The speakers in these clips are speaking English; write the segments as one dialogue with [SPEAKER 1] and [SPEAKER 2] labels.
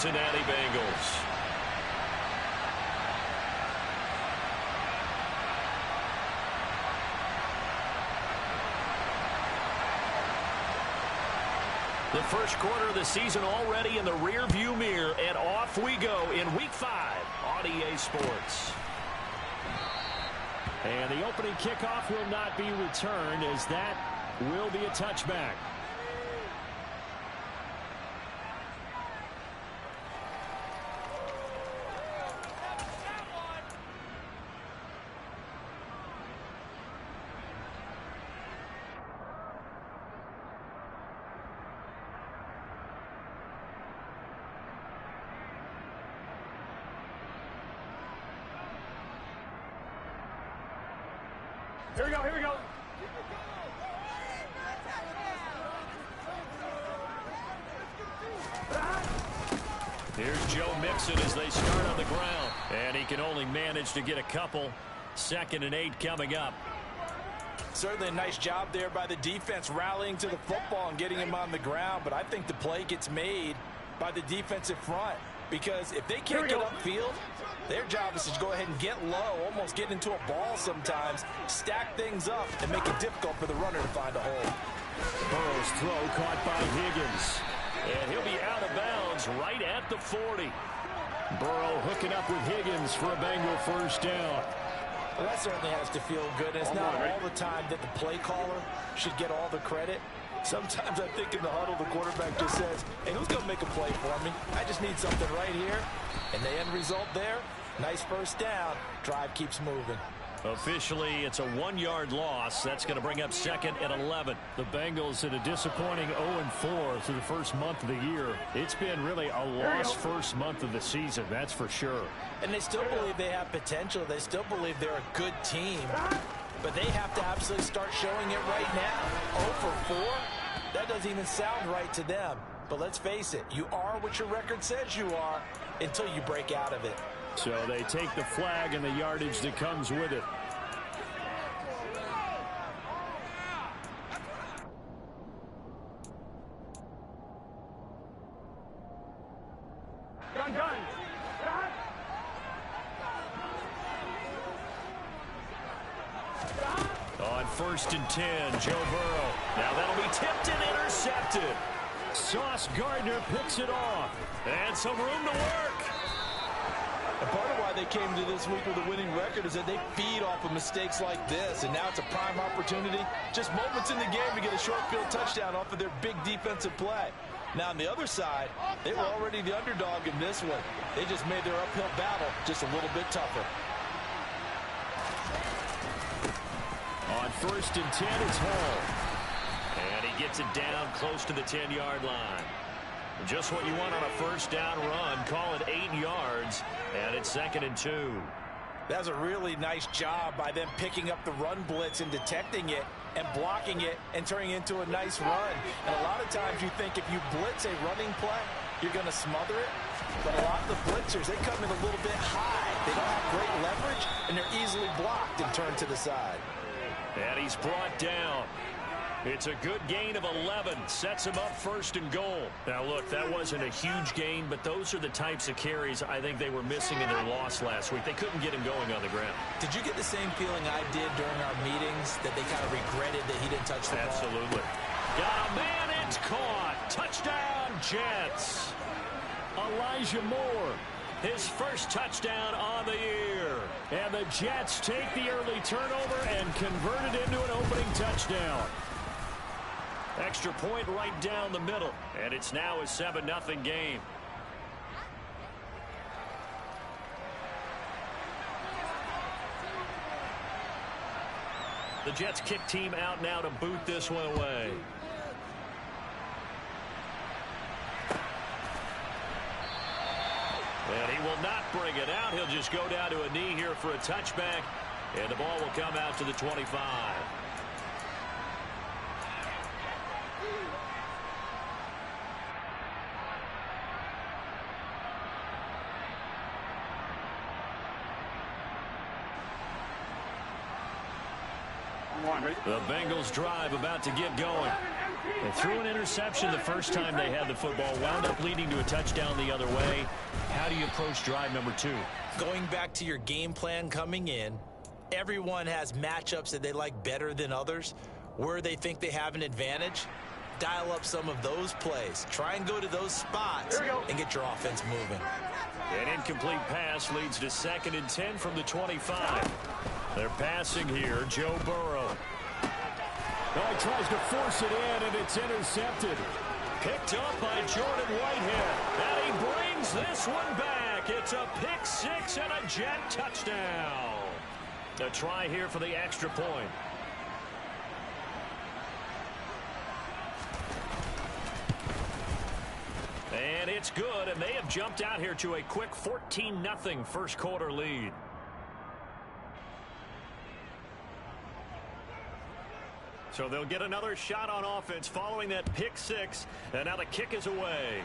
[SPEAKER 1] Cincinnati Bengals. The first quarter of the season already in the rear-view mirror, and off we go in Week 5 on EA Sports. And the opening kickoff will not be returned, as that will be a touchback.
[SPEAKER 2] Here we go, here we go.
[SPEAKER 1] Here's Joe Mixon as they start on the ground. And he can only manage to get a couple. 2nd and 8 coming up.
[SPEAKER 3] Certainly a nice job there by the defense rallying to the football and getting him on the ground. But I think the play gets made by the defensive front. Because if they can't get upfield, their job is to go ahead and get low, almost get into a ball sometimes, stack things up, and make it difficult for the runner to find a hole.
[SPEAKER 1] Burrow's throw caught by Higgins. And he'll be out of bounds right at the 40. Burrow hooking up with Higgins for a Bengal first down.
[SPEAKER 3] Well, that certainly has to feel good. It's not all the time that the play caller should get all the credit. Sometimes I think in the huddle, the quarterback just says, hey, who's going to make a play for me? I just need something right here. And the end result there, nice first down. Drive keeps moving.
[SPEAKER 1] Officially, it's a 1-yard loss. That's going to bring up 2nd and 11. The Bengals in a disappointing 0-4 through the first month of the year. It's been really a lost first month of the season, that's for sure.
[SPEAKER 3] And they still believe they have potential. They still believe they're a good team. But they have to absolutely start showing it right now. 0-4? That doesn't even sound right to them. But let's face it, you are what your record says you are until you break out of it.
[SPEAKER 1] So they take the flag and the yardage that comes with it.
[SPEAKER 2] Gun.
[SPEAKER 1] On 1st and 10, Joe Burrow. Now that'll be tipped and intercepted. Sauce Gardner picks it off. And some room to work.
[SPEAKER 3] And part of why they came to this week with a winning record is that they feed off of mistakes like this. And now it's a prime opportunity. Just moments in the game to get a short field touchdown off of their big defensive play. Now on the other side, they were already the underdog in this one. They just made their uphill battle just a little bit tougher.
[SPEAKER 1] On 1st and 10, it's Hall. And he gets it down close to the 10-yard line. Just what you want on a first down run. Call it 8 yards, and it's 2nd and 2.
[SPEAKER 3] That's a really nice job by them picking up the run blitz and detecting it and blocking it and turning it into a nice run. And a lot of times you think if you blitz a running play, you're going to smother it. But a lot of the blitzers, they come in a little bit high. They don't have great leverage, and they're easily blocked and turned to the side.
[SPEAKER 1] And he's brought down. It's a good gain of 11. Sets him up 1st and goal. Now, look, that wasn't a huge gain, but those are the types of carries I think they were missing in their loss last week. They couldn't get him going on the ground.
[SPEAKER 3] Did you get the same feeling I did during our meetings, that they kind of regretted that he didn't touch the ball?
[SPEAKER 1] Absolutely. Got a man, it's caught. Touchdown, Jets. Elijah Moore, his first touchdown on the year. And the Jets take the early turnover and convert it into an opening touchdown. Extra point right down the middle. And it's now a 7-0 game. The Jets kick team out now to boot this one away. And he will not bring it out. He'll just go down to a knee here for a touchback. And the ball will come out to the 25. The Bengals drive about to get going. They threw an interception the first time they had the football, wound up leading to a touchdown the other way. How do you approach drive number 2?
[SPEAKER 3] Going back to your game plan coming in, everyone has matchups that they like better than others. Where they think they have an advantage, dial up some of those plays. Try and go to those spots and get your offense moving.
[SPEAKER 1] An incomplete pass leads to 2nd and 10 from the 25. They're passing here, Joe Burrow.
[SPEAKER 2] Oh, he tries to force it in, and it's intercepted.
[SPEAKER 1] Picked up by Jordan Whitehead. And he brings this one back. It's a pick 6 and a Jet touchdown. A try here for the extra point. And it's good, and they have jumped out here to a quick 14-0 first quarter lead. So they'll get another shot on offense following that pick 6, and now the kick is away.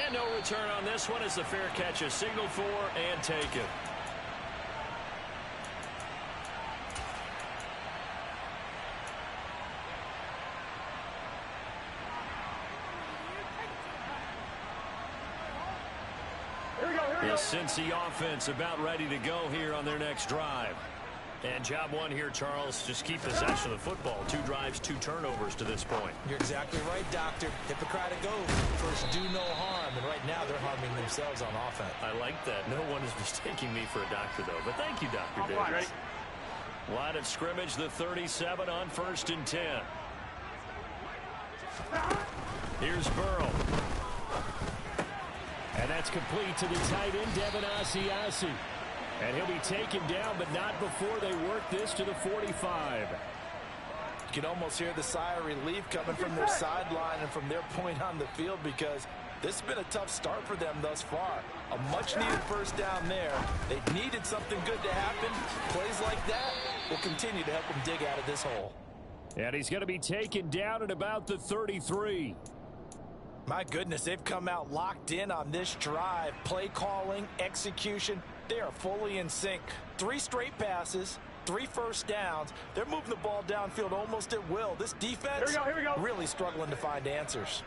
[SPEAKER 1] And no return on this one as the fair catch is signaled for and taken. The Cincy offense about ready to go here on their next drive. And job 1 here, Charles, just keep possession of the football. 2 drives, 2 turnovers to this point.
[SPEAKER 3] You're exactly right, Doctor. Hippocratic oath. First, do no harm. And right now, they're harming themselves on offense.
[SPEAKER 1] I like that. No one is mistaking me for a doctor, though. But thank you, Dr. Davis. Line of scrimmage, the 37 on 1st and 10. Here's Burrow.
[SPEAKER 2] And that's complete to the tight end, Devin Asiasi. And he'll be taken down, but not before they work this to the 45.
[SPEAKER 3] You can almost hear the sigh of relief coming from their sideline and from their point on the field, because this has been a tough start for them thus far. A much-needed first down there. They needed something good to happen. Plays like that will continue to help them dig out of this hole.
[SPEAKER 2] And he's going to be taken down at about the 33.
[SPEAKER 3] My goodness, they've come out locked in on this drive. Play calling, execution, they are fully in sync. 3 straight passes, 3 first downs. They're moving the ball downfield almost at will. This defense really struggling to find answers.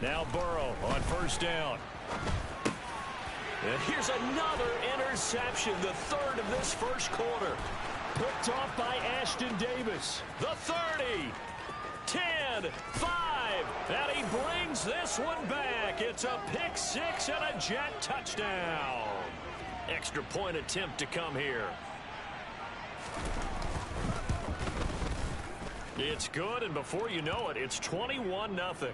[SPEAKER 1] Now Burrow on 1st down. And here's another interception, the 3rd of this first quarter.
[SPEAKER 2] Picked off by Ashton Davis.
[SPEAKER 1] The 30, 10, 5, and he brings this one back. It's a pick 6 and a Jet touchdown. Extra point attempt to come here. It's good, and before you know it, it's 21-0.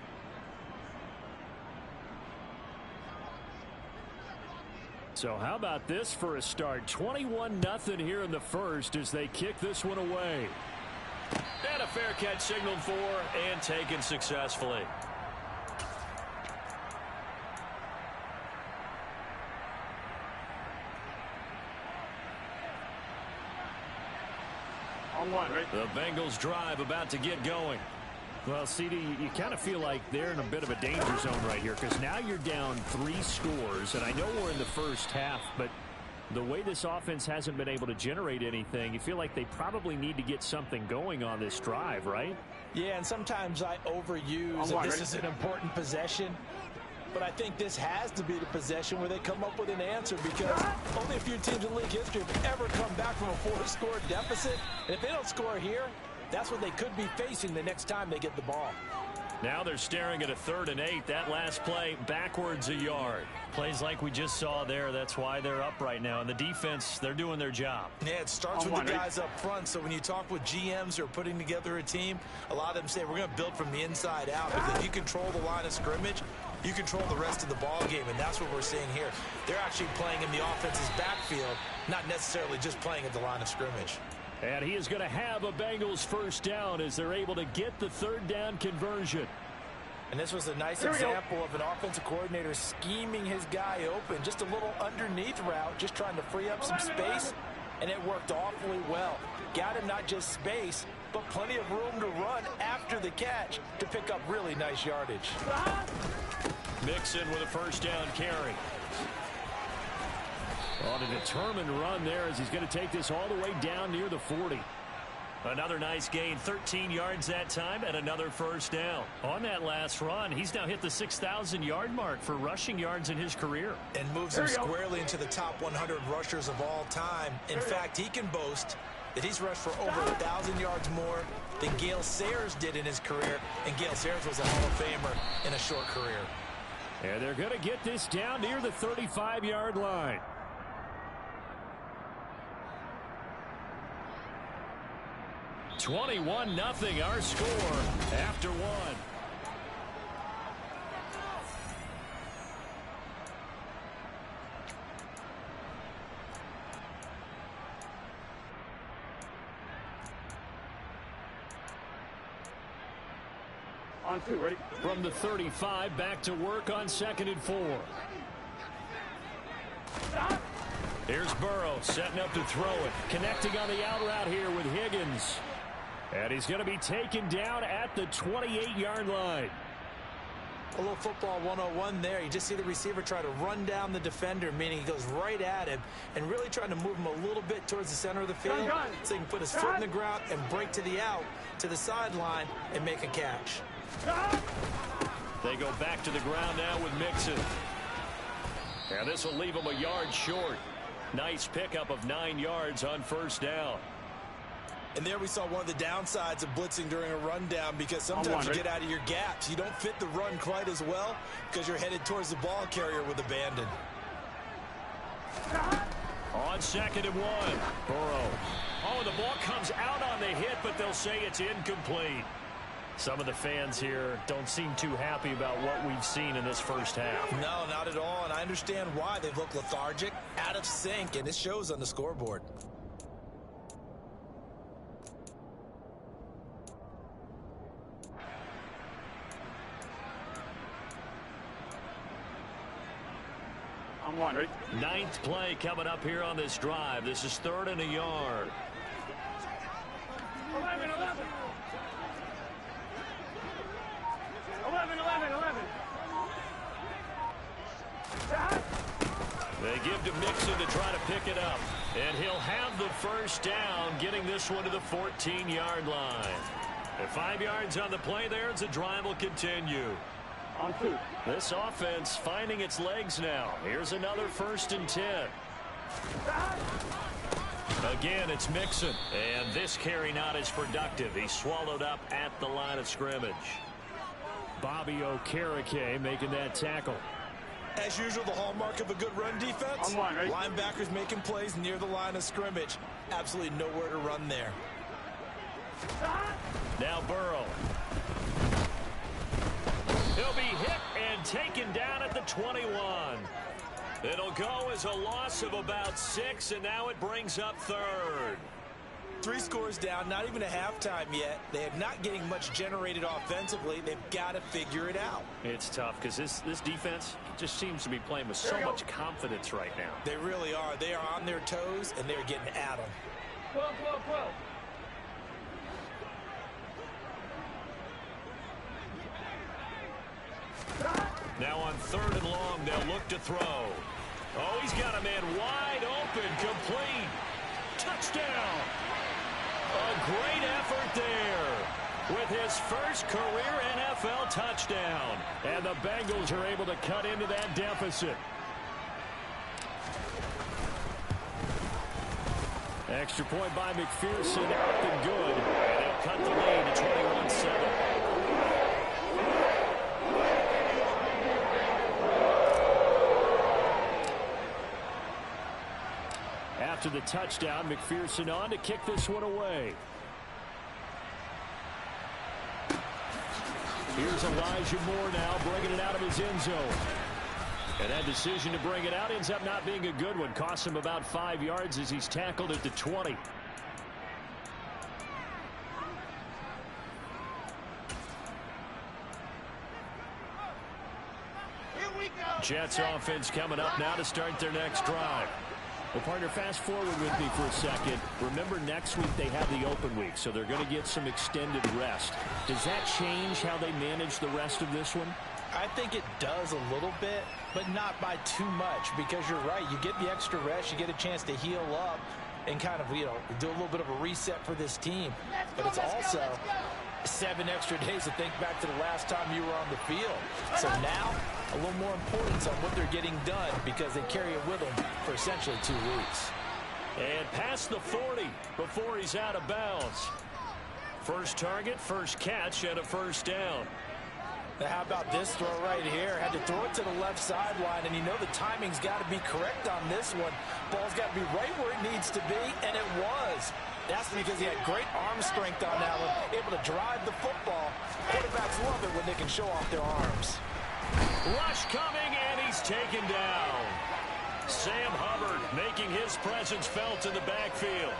[SPEAKER 2] So how about this for a start? 21-0 here in the first as they kick this one away.
[SPEAKER 1] And a fair catch signaled for and taken successfully. The Bengals drive about to get going.
[SPEAKER 2] Well, CD, you kind of feel like they're in a bit of a danger zone right here, because now you're down 3 scores, and I know we're in the first half, but the way this offense hasn't been able to generate anything, you feel like they probably need to get something going on this drive, right?
[SPEAKER 3] Yeah, and sometimes I overuse that this is an important possession, but I think this has to be the possession where they come up with an answer, because only a few teams in league history have ever come back from a 4-score deficit, and if they don't score here, that's what they could be facing the next time they get the ball.
[SPEAKER 1] Now they're staring at a 3rd and 8. That last play backwards a yard. Plays like we just saw there. That's why they're up right now. And the defense, they're doing their job.
[SPEAKER 3] Yeah, it starts with the guys up front. So when you talk with GMs who are putting together a team, a lot of them say we're going to build from the inside out. Because if you control the line of scrimmage, you control the rest of the ball game. And that's what we're seeing here. They're actually playing in the offense's backfield, not necessarily just playing at the line of scrimmage.
[SPEAKER 2] And he is going to have a Bengals first down as they're able to get the 3rd down conversion.
[SPEAKER 3] And this was a nice example of an offensive coordinator scheming his guy open. Just a little underneath route, just trying to free up some space, and it worked awfully well. Got him not just space, but plenty of room to run after the catch to pick up really nice yardage.
[SPEAKER 1] Mixon with a first down carry.
[SPEAKER 2] On a determined run there as he's going to take this all the way down near the 40.
[SPEAKER 1] Another nice gain, 13 yards that time, and another first down. On that last run, he's now hit the 6,000-yard mark for rushing yards in his career.
[SPEAKER 3] And moves him squarely into the top 100 rushers of all time. In fact, he can boast that he's rushed for over 1,000 yards more than Gale Sayers did in his career. And Gale Sayers was a Hall of Famer in a short career.
[SPEAKER 2] And they're going to get this down near the 35-yard line. $21-0 our score after one.
[SPEAKER 4] On two, ready?
[SPEAKER 2] From the 35, back to work on 2nd and 4.
[SPEAKER 4] Stop.
[SPEAKER 2] Here's Burrow setting up to throw it. Connecting on the out route here with Higgins. And he's going to be taken down at the 28-yard line.
[SPEAKER 3] A little football 101 there. You just see the receiver try to run down the defender, meaning he goes right at him and really trying to move him a little bit towards the center of the field so he can put his foot in the ground and break to the out, to the sideline, and make a catch.
[SPEAKER 2] They go back to the ground now with Mixon. And this will leave him a yard short. Nice pickup of 9 yards on first down.
[SPEAKER 3] And there we saw one of the downsides of blitzing during a rundown, because sometimes you get out of your gaps. You don't fit the run quite as well because you're headed towards the ball carrier with abandon.
[SPEAKER 2] On 2nd and 1, Burrow.
[SPEAKER 1] Oh, the ball comes out on the hit, but they'll say it's incomplete.
[SPEAKER 2] Some of the fans here don't seem too happy about what we've seen in this first half.
[SPEAKER 3] No, not at all, and I understand why. They've looked lethargic, out of sync, and it shows on the scoreboard.
[SPEAKER 4] On one, ready?
[SPEAKER 1] 9th play coming up here on this drive. This is 3rd and a yard.
[SPEAKER 4] 11. 11.
[SPEAKER 1] They give to Mixon to try to pick it up. And he'll have the first down, getting this one to the 14-yard line. And 5 yards on the play there as the drive will continue.
[SPEAKER 4] On two.
[SPEAKER 1] This offense finding its legs now. Here's another 1st and 10. Again, it's Mixon. And this carry not as productive. He's swallowed up at the line of scrimmage.
[SPEAKER 2] Bobby Okereke making that tackle.
[SPEAKER 3] As usual, the hallmark of a good run defense.
[SPEAKER 4] On one, right?
[SPEAKER 3] Linebackers making plays near the line of scrimmage. Absolutely nowhere to run there.
[SPEAKER 1] Now Burrow. He'll be hit and taken down at the 21. It'll go as a loss of about 6, and now it brings up 3rd.
[SPEAKER 3] 3 scores down, not even a halftime yet. They are not getting much generated offensively. They've got to figure it out.
[SPEAKER 1] It's tough because this defense just seems to be playing with so much confidence right now.
[SPEAKER 3] They really are. They are on their toes, and they're getting at them.
[SPEAKER 4] 12.
[SPEAKER 1] Now on 3rd and long, they'll look to throw. Oh, he's got a man wide open, complete. Touchdown. A great effort there with his first career NFL touchdown.
[SPEAKER 2] And the Bengals are able to cut into that deficit. Extra point by McPherson, up and good.
[SPEAKER 1] And they'll cut the lead to 21-7.
[SPEAKER 2] After the touchdown, McPherson on to kick this one away. Here's Elijah Moore now bringing it out of his end zone. And that decision to bring it out ends up not being a good one. Costs him about 5 yards as he's tackled at the 20. Jets offense coming up now to start their next drive. Well, partner, fast forward with me for a second. Remember, next week they have the open week, so they're going to get some extended rest. Does that change how they manage the rest of this one?
[SPEAKER 3] I think it does a little bit, but not by too much, because you're right. You get the extra rest, you get a chance to heal up and kind of, do a little bit of a reset for this team. But it's also 7 extra days to think back to the last time you were on the field. So now, a little more importance on what they're getting done, because they carry it with them for essentially 2 weeks.
[SPEAKER 1] And past the 40 before he's out of bounds. First target, first catch, and a first down.
[SPEAKER 3] Now how about this throw right here? Had to throw it to the left sideline, and the timing's got to be correct on this one. Ball's got to be right where it needs to be, and it was. That's because he had great arm strength on that one, able to drive the football. Quarterbacks love it when they can show off their arms.
[SPEAKER 1] Rush coming, and he's taken down. Sam Hubbard making his presence felt in the backfield.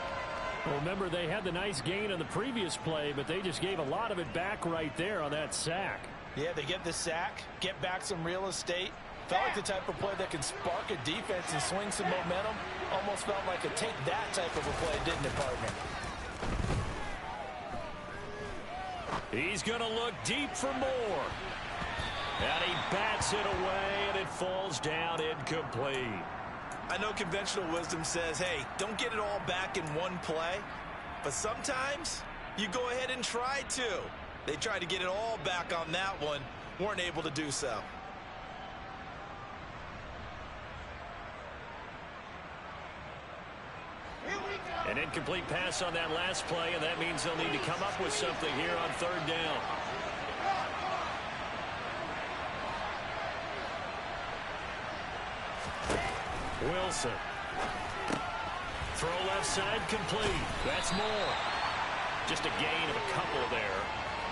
[SPEAKER 2] Well, remember, they had the nice gain on the previous play, but they just gave a lot of it back right there on that sack.
[SPEAKER 3] Yeah, they get the sack, get back some real estate. Felt like the type of play that can spark a defense and swing some momentum. Almost felt like a take that type of a play, didn't it, partner?
[SPEAKER 1] He's going to look deep for more. And he bats it away, and it falls down incomplete.
[SPEAKER 3] I know conventional wisdom says, hey, don't get it all back in one play. But sometimes you go ahead and try to. They tried to get it all back on that one, weren't able to do so.
[SPEAKER 1] An incomplete pass on that last play, and that means they'll need to come up with something here on third down. Wilson. Throw left side complete. That's more. Just a gain of a couple there.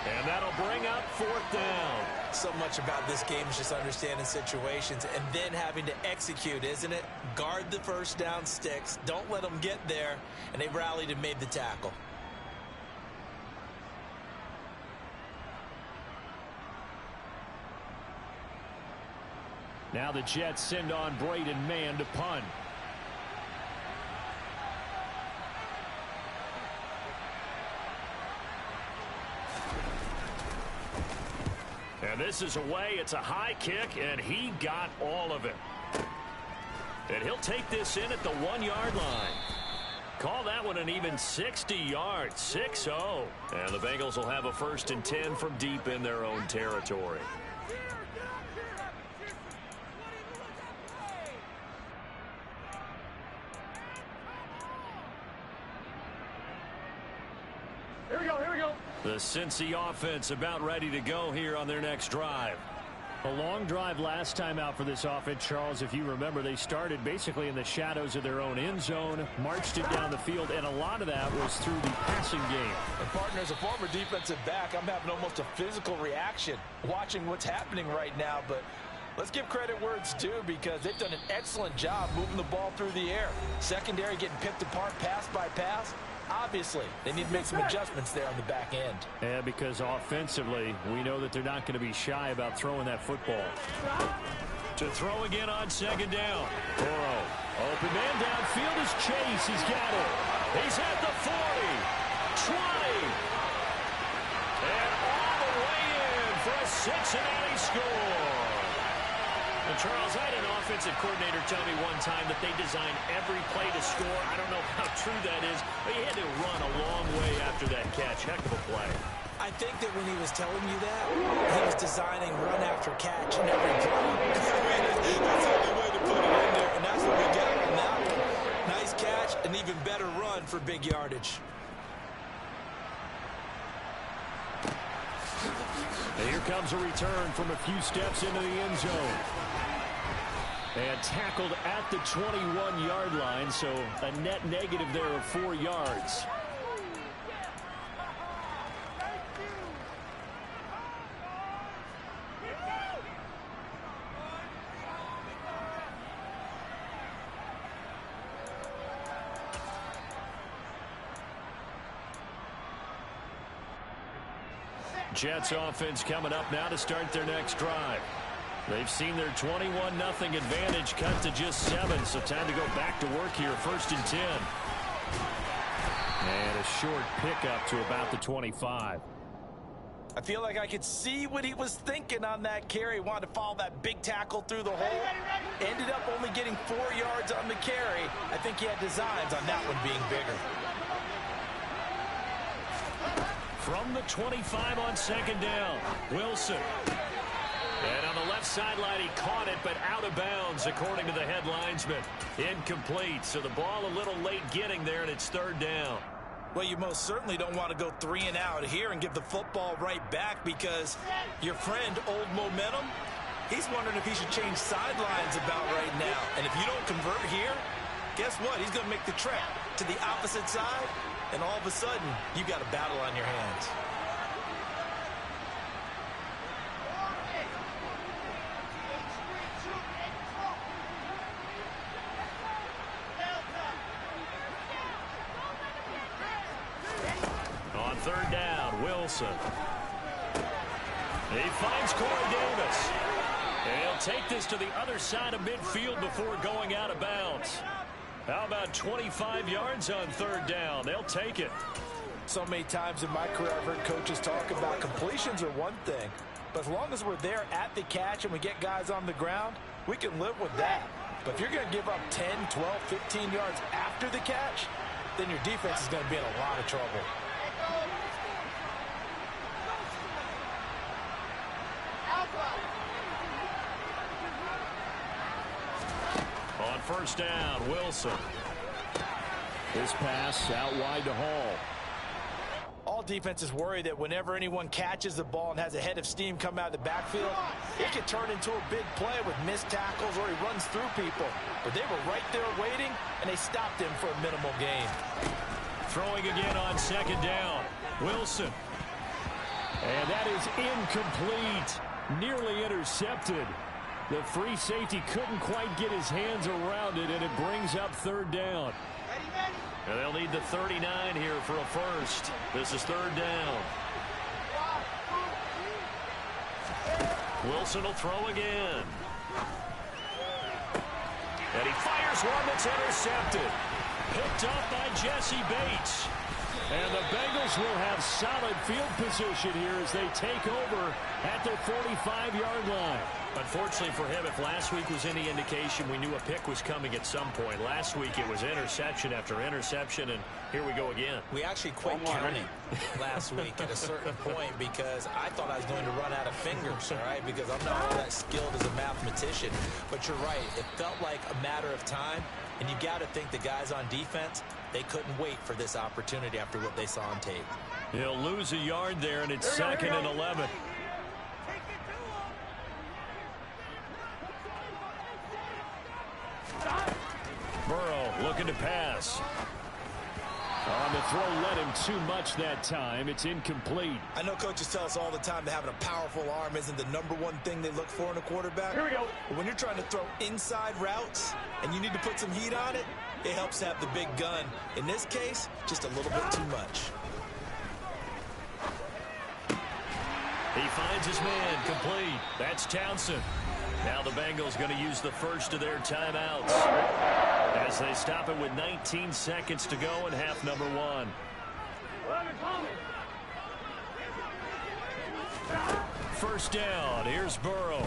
[SPEAKER 1] And that'll bring up fourth down.
[SPEAKER 3] So much about this game is just understanding situations and then having to execute, isn't it? Guard the first down sticks. Don't let them get there. And they rallied and made the tackle.
[SPEAKER 2] Now the Jets send on Braden Mann to punt.
[SPEAKER 1] And this is away. It's a high kick, and he got all of it. And he'll take this in at the 1-yard line. Call that one an even 60 yards, 6-0. And the Bengals will have a 1st and 10 from deep in their own territory.
[SPEAKER 4] Here we go.
[SPEAKER 1] The Cincy offense about ready to go here on their next drive.
[SPEAKER 2] A long drive last time out for this offense, Charles. If you remember, they started basically in the shadows of their own end zone, marched it down the field, and a lot of that was through the passing game.
[SPEAKER 3] And partner, as a former defensive back, I'm having almost a physical reaction watching what's happening right now. But let's give credit where it's due, because they've done an excellent job moving the ball through the air. Secondary getting picked apart pass by pass. Obviously, they need to make some adjustments there on the back end.
[SPEAKER 2] Yeah, because offensively, we know that they're not going to be shy about throwing that football.
[SPEAKER 1] To throw again on 2nd down. Burrow. Open man downfield is Chase. He's got it. He's at the 40. 20. And all the way in for a Cincinnati score. And Charles, I had an offensive coordinator tell me one time that they designed every play to score. I don't know how true that is, but he had to run a long way after that catch. Heck of a play.
[SPEAKER 3] I think that when he was telling you that, he was designing run after catch in every play. That's the only way to put it in there, and that's what we got on that one. Nice catch, an even better run for big yardage.
[SPEAKER 2] And here comes a return from a few steps into the end zone. And tackled at the 21-yard line, so a net negative there of 4 yards.
[SPEAKER 1] Jets offense coming up now to start their next drive. They've seen their 21-0 advantage cut to just 7, so time to go back to work here, 1st and 10.
[SPEAKER 2] And a short pickup to about the 25.
[SPEAKER 3] I feel like I could see what he was thinking on that carry. Wanted to follow that big tackle through the hole. Ended up only getting 4 yards on the carry. I think he had designs on that one being bigger.
[SPEAKER 2] From the 25 on second down, Wilson. And on the left sideline, he caught it, but out of bounds, according to the head linesman. Incomplete, so the ball a little late getting there, and it's third down.
[SPEAKER 3] Well, you most certainly don't want to go 3 and out here and give the football right back, because your friend, Old Momentum, he's wondering if he should change sidelines about right now. And if you don't convert here, guess what? He's going to make the trek to the opposite side, and all of a sudden, you got a battle on your hands.
[SPEAKER 2] On third down, Wilson. He finds Corey Davis. And he'll take this to the other side of midfield before going out of bounds. How about 25 yards on third down? They'll take it.
[SPEAKER 3] So many times in my career, I've heard coaches talk about completions are one thing, but as long as we're there at the catch and we get guys on the ground, we can live with that. But if you're going to give up 10, 12, 15 yards after the catch, then your defense is going to be in a lot of trouble.
[SPEAKER 2] On first down, Wilson. This pass out wide to Hall.
[SPEAKER 3] All defenses worry that whenever anyone catches the ball and has a head of steam come out of the backfield, it can turn into a big play with missed tackles or he runs through people. But they were right there waiting, and they stopped him for a minimal gain.
[SPEAKER 2] Throwing again on second down, Wilson. And that is incomplete. Nearly intercepted. The free safety couldn't quite get his hands around it, and it brings up third down. And they'll need the 39 here for a first. This is third down. Wilson will throw again. And he fires one that's intercepted. Picked up by Jesse Bates. And the Bengals will have solid field position here as they take over at their 45-yard line. Unfortunately for him, if last week was any indication, we knew a pick was coming at some point. Last week it was interception after interception, and here we go again.
[SPEAKER 3] We actually quit counting last week at a certain point because I thought I was going to run out of fingers, all right, because I'm not all that skilled as a mathematician. But you're right. It felt like a matter of time, and you got to think the guys on defense, they couldn't wait for this opportunity after what they saw on tape.
[SPEAKER 2] He'll lose a yard there, and it's second and 11. Burrow looking to pass. On the throw, led him too much that time. It's incomplete.
[SPEAKER 3] I know coaches tell us all the time that having a powerful arm isn't the #1 thing they look for in a quarterback.
[SPEAKER 4] Here we go.
[SPEAKER 3] But when you're trying to throw inside routes and you need to put some heat on it, it helps to have the big gun. In this case, just a little bit too much.
[SPEAKER 2] He finds his man complete. That's Townsend. Now the Bengals going to use the first of their timeouts as they stop it with 19 seconds to go in half number 1. First down. Here's Burrow.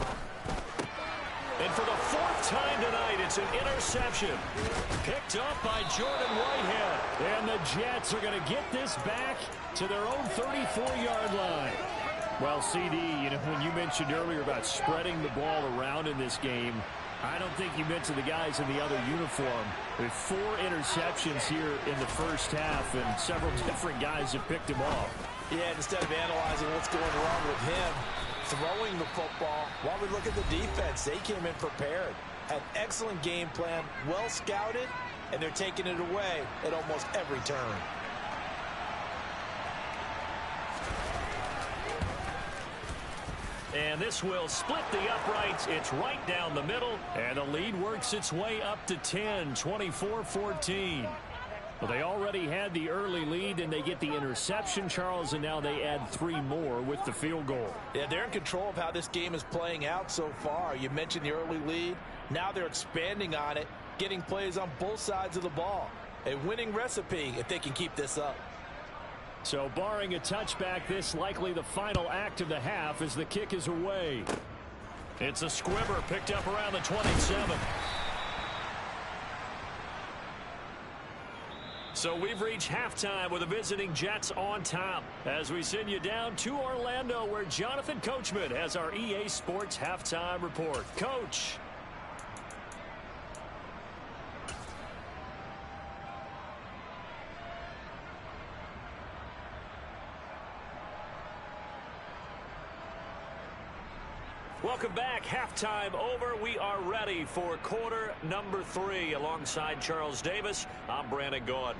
[SPEAKER 2] And for the 4th time tonight, it's an interception. Picked up by Jordan Whitehead. And the Jets are going to get this back to their own 34-yard line. Well, CD, you know, when you mentioned earlier about spreading the ball around in this game, I don't think you mentioned the guys in the other uniform. With 4 interceptions here in the first half, and several different guys have picked him off.
[SPEAKER 3] Yeah, instead of analyzing what's going wrong with him, throwing the football, while we look at the defense, they came in prepared. Had excellent game plan, well scouted, and they're taking it away at almost every turn.
[SPEAKER 2] And this will split the uprights. It's right down the middle. And the lead works its way up to 10, 24-14. Well, they already had the early lead, and they get the interception, Charles, and now they add 3 more with the field goal.
[SPEAKER 3] Yeah, they're in control of how this game is playing out so far. You mentioned the early lead. Now they're expanding on it, getting plays on both sides of the ball. A winning recipe if they can keep this up.
[SPEAKER 2] So barring a touchback, this likely the final act of the half as the kick is away.
[SPEAKER 1] It's a squibber picked up around the 27. So we've reached halftime with the visiting Jets on top as we send you down to Orlando where Jonathan Coachman has our EA Sports halftime report. Coach. Welcome back. Halftime over. We are ready for quarter number 3. Alongside Charles Davis, I'm Brandon Gaudin.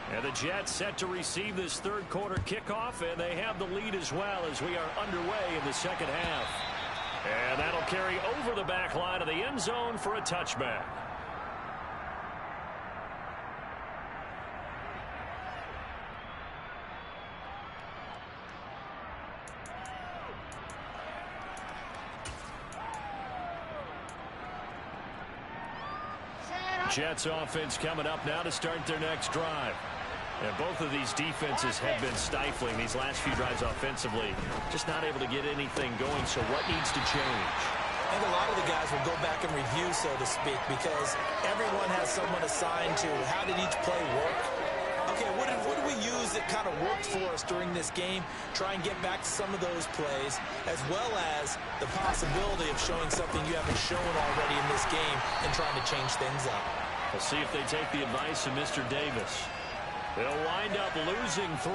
[SPEAKER 1] And the Jets set to receive this third quarter kickoff, and they have the lead as well as we are underway in the second half. And that'll carry over the back line of the end zone for a touchback. Jets offense coming up now to start their next drive. And both of these defenses have been stifling these last few drives offensively. Just not able to get anything going, so what needs to change?
[SPEAKER 3] And a lot of the guys will go back and review, so to speak, because everyone has someone assigned to how did each play work. Okay, what did we use that kind of worked for us during this game? Try and get back to some of those plays, as well as the possibility of showing something you haven't shown already in this game and trying to change things up.
[SPEAKER 1] We'll see if they take the advice of Mr. Davis. They'll wind up losing 3,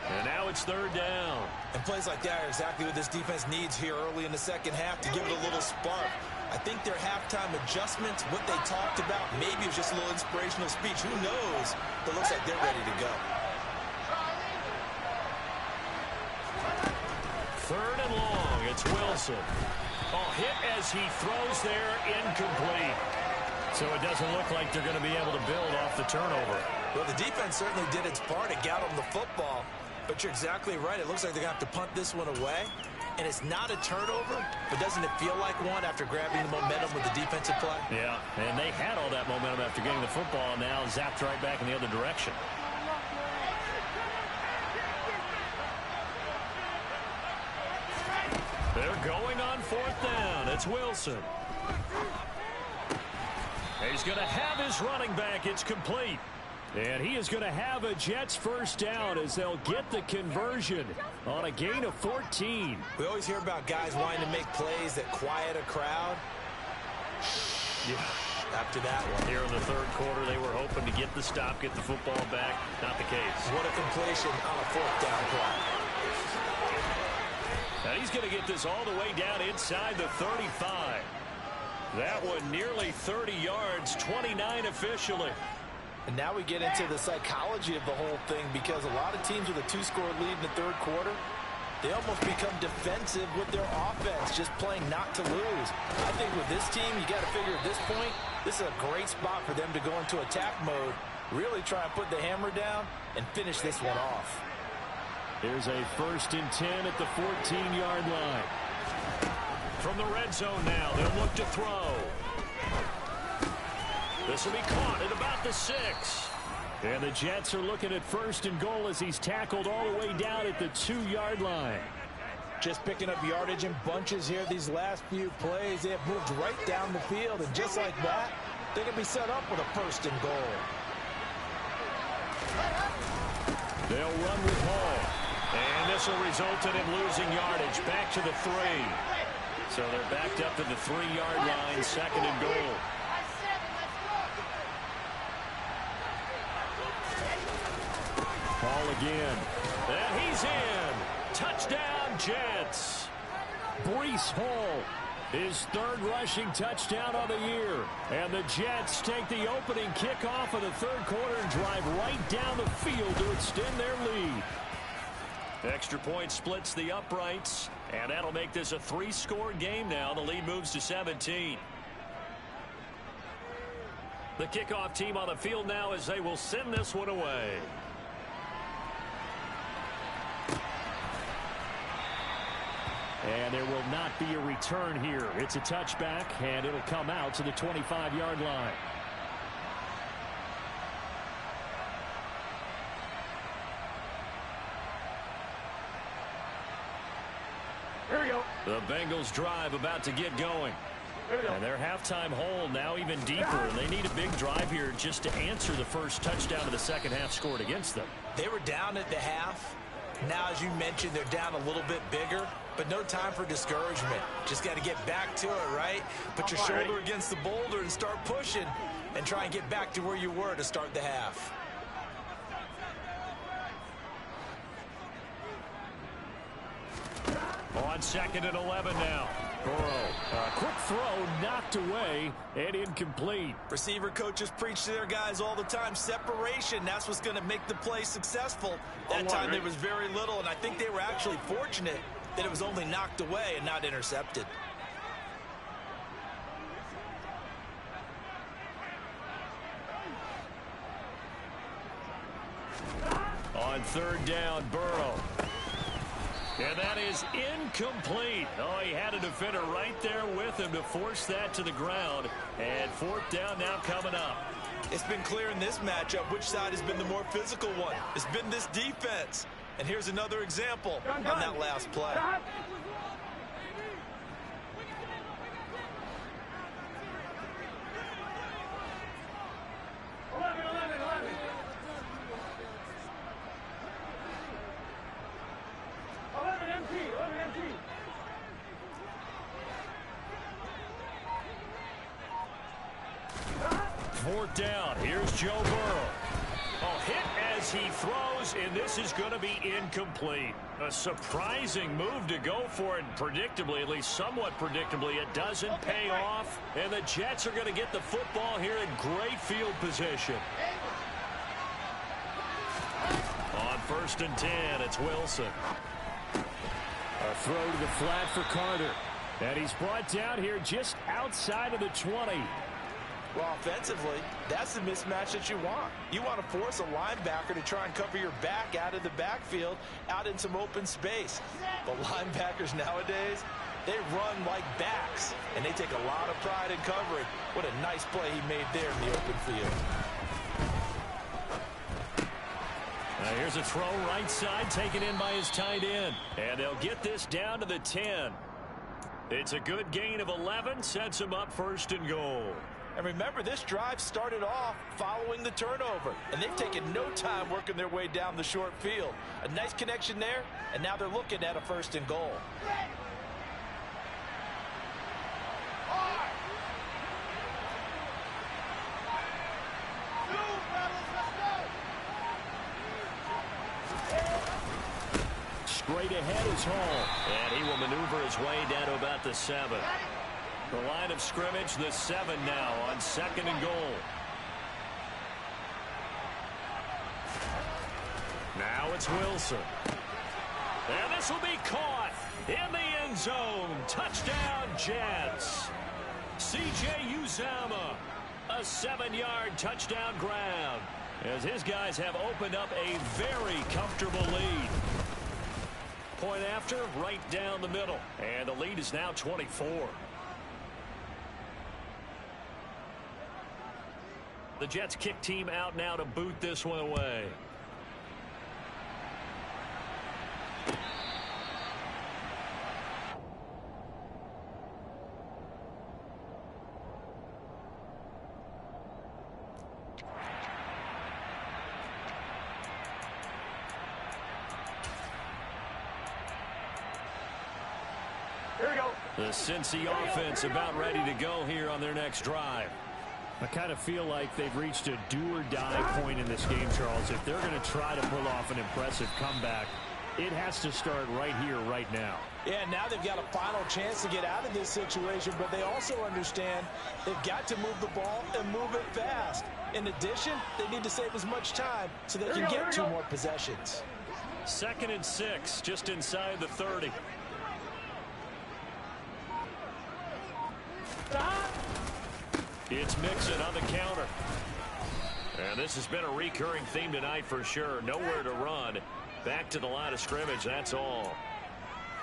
[SPEAKER 1] and now it's third down.
[SPEAKER 3] And plays like that are exactly what this defense needs here early in the second half to give it a little spark. I think their halftime adjustments, what they talked about, maybe it was just a little inspirational speech. Who knows? But it looks like they're ready to go.
[SPEAKER 1] Third and long. It's Wilson. Oh, hit as he throws there, incomplete.
[SPEAKER 2] So it doesn't look like they're going to be able to build off the turnover.
[SPEAKER 3] Well, the defense certainly did its part to get them the football. But you're exactly right. It looks like they're going to have to punt this one away. And it's not a turnover, but doesn't it feel like one after grabbing the momentum with the defensive play?
[SPEAKER 2] Yeah, and they had all that momentum after getting the football, and now zapped right back in the other direction.
[SPEAKER 1] They're going on fourth down. It's Wilson. He's going to have his running back. It's complete.
[SPEAKER 2] And he is going to have a Jets first down as they'll get the conversion on a gain of 14.
[SPEAKER 3] We always hear about guys wanting to make plays that quiet a crowd.
[SPEAKER 2] Yeah.
[SPEAKER 3] After that one.
[SPEAKER 2] Here in the third quarter, they were hoping to get the stop, get the football back. Not the case.
[SPEAKER 3] What a completion on a fourth down play.
[SPEAKER 1] And he's going to get this all the way down inside the 35. That one nearly 30 yards, 29 officially.
[SPEAKER 3] And now we get into the psychology of the whole thing, because a lot of teams with a 2-score lead in the third quarter, they almost become defensive with their offense, just playing not to lose. I think with this team, you got to figure at this point, this is a great spot for them to go into attack mode, really try and put the hammer down and finish this one off.
[SPEAKER 2] There's a 1st and 10 at the 14-yard line.
[SPEAKER 1] From the red zone now, they'll look to throw. This will be caught at about the 6.
[SPEAKER 2] And the Jets are looking at 1st and goal as he's tackled all the way down at the 2-yard line.
[SPEAKER 3] Just picking up yardage in bunches here these last few plays. They have moved right down the field, and just like that, they can be set up with a 1st and goal.
[SPEAKER 2] They'll run with Hall.
[SPEAKER 1] And this will result in him losing yardage back to the 3.
[SPEAKER 2] So they're backed up to the 3-yard line, 2nd and goal. Hall again.
[SPEAKER 1] And he's in. Touchdown, Jets.
[SPEAKER 2] Breece Hall, his 3rd rushing touchdown of the year. And the Jets take the opening kickoff of the third quarter and drive right down the field to extend their lead.
[SPEAKER 1] Extra point splits the uprights, and that'll make this a 3-score game now. The lead moves to 17. The kickoff team on the field now as they will send this one away. And there will not be a return here. It's a touchback, and it'll come out to the 25-yard line.
[SPEAKER 4] Here we go.
[SPEAKER 1] The Bengals drive about to get going. And their halftime hole now even deeper. And they need a big drive here just to answer the first touchdown of the second half scored against them.
[SPEAKER 3] They were down at the half. Now, as you mentioned, they're down a little bit bigger, but no time for discouragement. Just got to get back to it, right? Put your shoulder against the boulder and start pushing and try and get back to where you were to start the half.
[SPEAKER 1] On 2nd and 11 now. Burrow, a quick throw knocked away and incomplete.
[SPEAKER 3] Receiver coaches preach to their guys all the time. Separation, that's what's going to make the play successful. That time there was very little, and I think they were actually fortunate that it was only knocked away and not intercepted.
[SPEAKER 1] On 3rd down, Burrow. And that is incomplete. Oh, he had a defender right there with him to force that to the ground. And 4th down now coming up.
[SPEAKER 3] It's been clear in this matchup which side has been the more physical one. It's been this defense. And here's another example on that last play.
[SPEAKER 1] Fourth down. Here's Joe Burrow. Oh, hit as he throws, and this is going to be incomplete. A surprising move to go for it, predictably, at least somewhat predictably. It doesn't pay off, and the Jets are going to get the football here in great field position. On 1st and 10, it's Wilson. A throw to the flat for Carter. And he's brought down here just outside of the 20.
[SPEAKER 3] Well, offensively, that's the mismatch that you want. You want to force a linebacker to try and cover your back out of the backfield, out in some open space. But linebackers nowadays, they run like backs, and they take a lot of pride in covering. What a nice play he made there in the open field.
[SPEAKER 1] Now here's a throw right side, taken in by his tight end. And they'll get this down to the 10. It's a good gain of 11, sets him up 1st and goal.
[SPEAKER 3] And remember, this drive started off following the turnover, and they've taken no time working their way down the short field. A nice connection there, and now they're looking at a 1st and goal.
[SPEAKER 1] Straight ahead is Hall, and he will maneuver his way down to about the 7. The line of scrimmage, the 7 now on 2nd and goal. Now it's Wilson. And this will be caught in the end zone. Touchdown, Jets. C.J. Uzomah, a 7-yard touchdown grab, as his guys have opened up a very comfortable lead. Point after, right down the middle. And the lead is now 24. The Jets kick team out now to boot this one away.
[SPEAKER 4] Here we go.
[SPEAKER 1] The Cincy offense about ready to go here on their next drive.
[SPEAKER 2] I kind of feel like they've reached a do-or-die point in this game, Charles. If they're going to try to pull off an impressive comeback, it has to start right here, right now.
[SPEAKER 3] Yeah, now they've got a final chance to get out of this situation, but they also understand they've got to move the ball and move it fast. In addition, they need to save as much time so they can get 2 more possessions.
[SPEAKER 1] 2nd and 6, just inside the 30. It's Mixon on the counter. And this has been a recurring theme tonight for sure. Nowhere to run. Back to the line of scrimmage, that's all.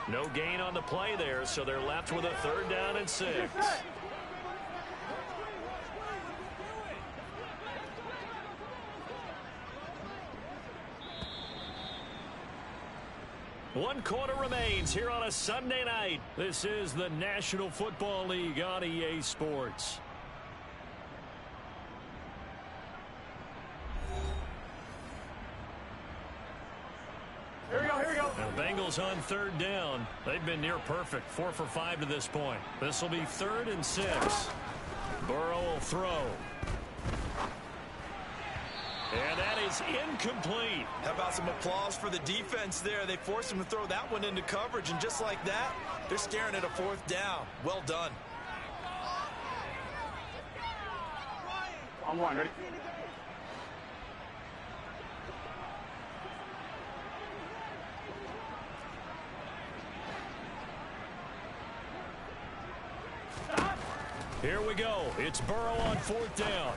[SPEAKER 1] No gain on the play there, so they're left with a 3rd down and 6. One quarter remains here on a Sunday night. This is the National Football League on EA Sports.
[SPEAKER 4] Here we go, here we go.
[SPEAKER 1] The Bengals on 3rd down. They've been near perfect, 4 for 5 to this point. This will be 3rd and 6. Burrow will throw. And that is incomplete.
[SPEAKER 3] How about some applause for the defense there? They forced him to throw that one into coverage, and just like that, they're staring at a 4th down. Well done.
[SPEAKER 4] On one, ready?
[SPEAKER 1] Here we go. It's Burrow on 4th down.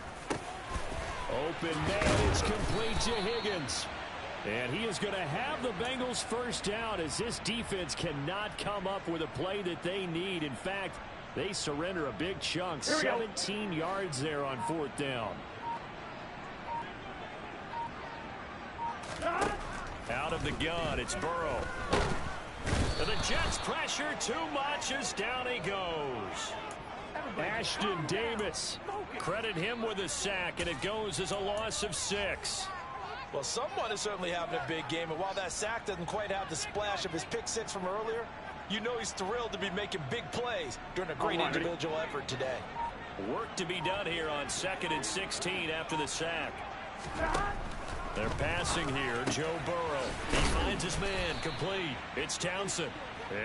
[SPEAKER 1] Open man, it's complete to Higgins. And he is going to have the Bengals 1st down as this defense cannot come up with a play that they need. In fact, they surrender a big chunk. 17 yards there on 4th down. Out of the gun, it's Burrow. And the Jets pressure too much as down he goes. Ashton Davis. Credit him with a sack, and it goes as a loss of 6.
[SPEAKER 3] Well, someone is certainly having a big game, and while that sack doesn't quite have the splash of his pick 6 from earlier, you know he's thrilled to be making big plays during a great individual effort today.
[SPEAKER 1] Work to be done here on 2nd and 16 after the sack. They're passing here. Joe Burrow. He finds his man complete. It's Townsend.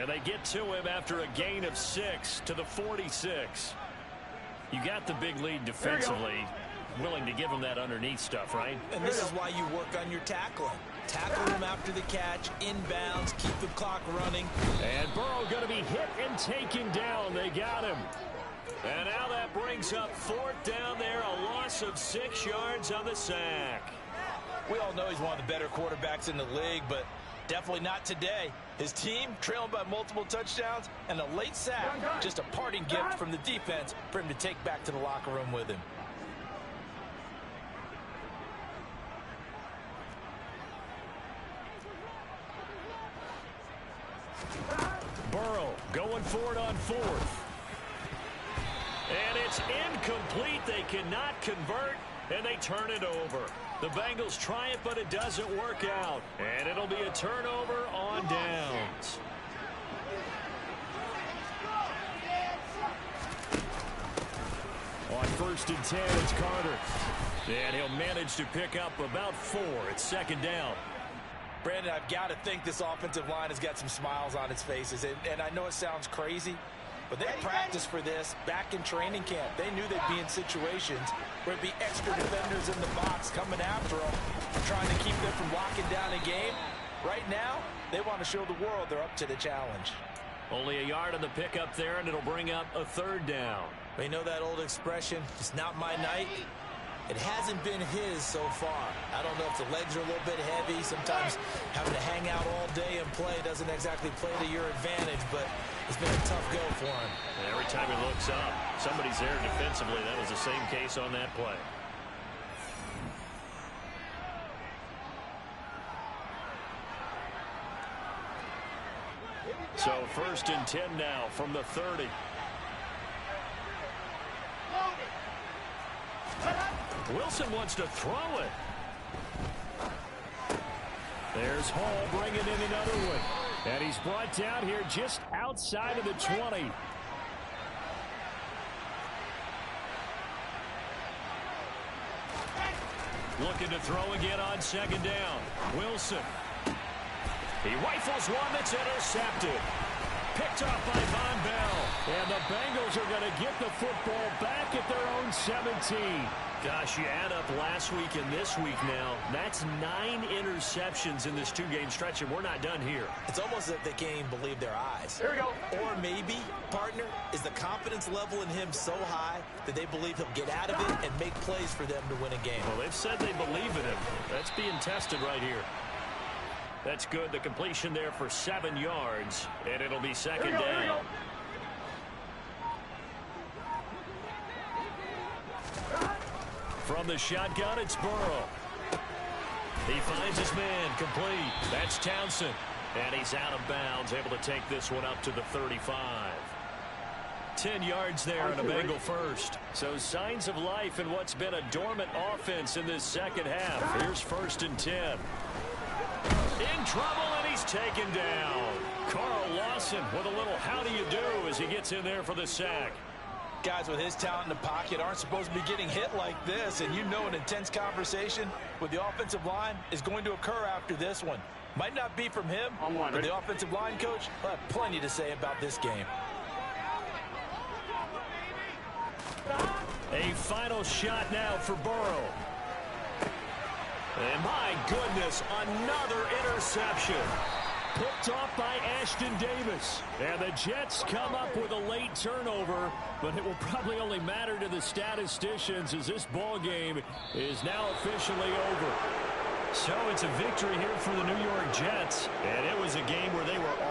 [SPEAKER 1] And they get to him after a gain of 6 to the 46. You got the big lead defensively. Willing to give him that underneath stuff, right?
[SPEAKER 3] And this is why you work on your tackling. Tackle him after the catch, inbounds, keep the clock running.
[SPEAKER 1] And Burrow going to be hit and taken down. They got him. And now that brings up 4th down there. A loss of 6 yards on the sack.
[SPEAKER 3] We all know he's one of the better quarterbacks in the league, but definitely not today. His team trailing by multiple touchdowns, and a late sack, just a parting gift from the defense for him to take back to the locker room with him.
[SPEAKER 1] Burrow going for it on 4th. And it's incomplete. They cannot convert, and they turn it over. The Bengals try it, but it doesn't work out. And it'll be a turnover on downs. On 1st and 10, it's Carter. And he'll manage to pick up about 4. It's 2nd down.
[SPEAKER 3] Brandon, I've got to think this offensive line has got some smiles on its faces. And I know it sounds crazy, but they practiced for this back in training camp. They knew they'd be in situations where it'd be extra defenders in the box coming after them, trying to keep them from locking down a game. Right now, they want to show the world they're up to the challenge.
[SPEAKER 1] Only a yard on the pickup there, and it'll bring up a 3rd down.
[SPEAKER 3] They know that old expression, it's not my night. It hasn't been his so far. I don't know if the legs are a little bit heavy. Sometimes having to hang out all day and play doesn't exactly play to your advantage, but it's been a tough go for him.
[SPEAKER 1] And every time he looks up, somebody's there defensively. That was the same case on that play. So 1st and 10 now from the 30. Wilson wants to throw it. There's Hall bringing in another one. And he's brought down here just outside of the 20. Looking to throw again on 2nd down. Wilson. He rifles one that's intercepted.
[SPEAKER 2] Picked off by Von Bell. And the Bengals are going to get the football back at their own 17. Gosh, you add up last week and this week now. That's 9 interceptions in this 2-game stretch, and we're not done here.
[SPEAKER 3] It's almost as if they can't even believe their eyes.
[SPEAKER 4] Here we go.
[SPEAKER 3] Or maybe, partner, is the confidence level in him so high that they believe he'll get out of it and make plays for them to win a game.
[SPEAKER 2] Well, they've said they believe in him. That's being tested right here. That's good. The completion there for 7 yards, and it'll be second down. From the shotgun, it's Burrow. He finds his man, complete. That's Townsend. And he's out of bounds, able to take this one up to the 35. 10 yards there and a Bengal first. So signs of life in what's been a dormant offense in this second half. Here's 1st and 10. In trouble, and he's taken down. Carl Lawson with a little how do you do as he gets in there for the sack.
[SPEAKER 3] Guys with his talent in the pocket aren't supposed to be getting hit like this, and you know an intense conversation with the offensive line is going to occur after this one. Might not be from him, but the offensive line coach will have plenty to say about this game.
[SPEAKER 2] A final shot now for Burrow. And my goodness, another interception. Picked off by Ashton Davis. And the Jets come up with a late turnover, but it will probably only matter to the statisticians as this ball game is now officially over. So it's a victory here for the New York Jets, and it was a game where they were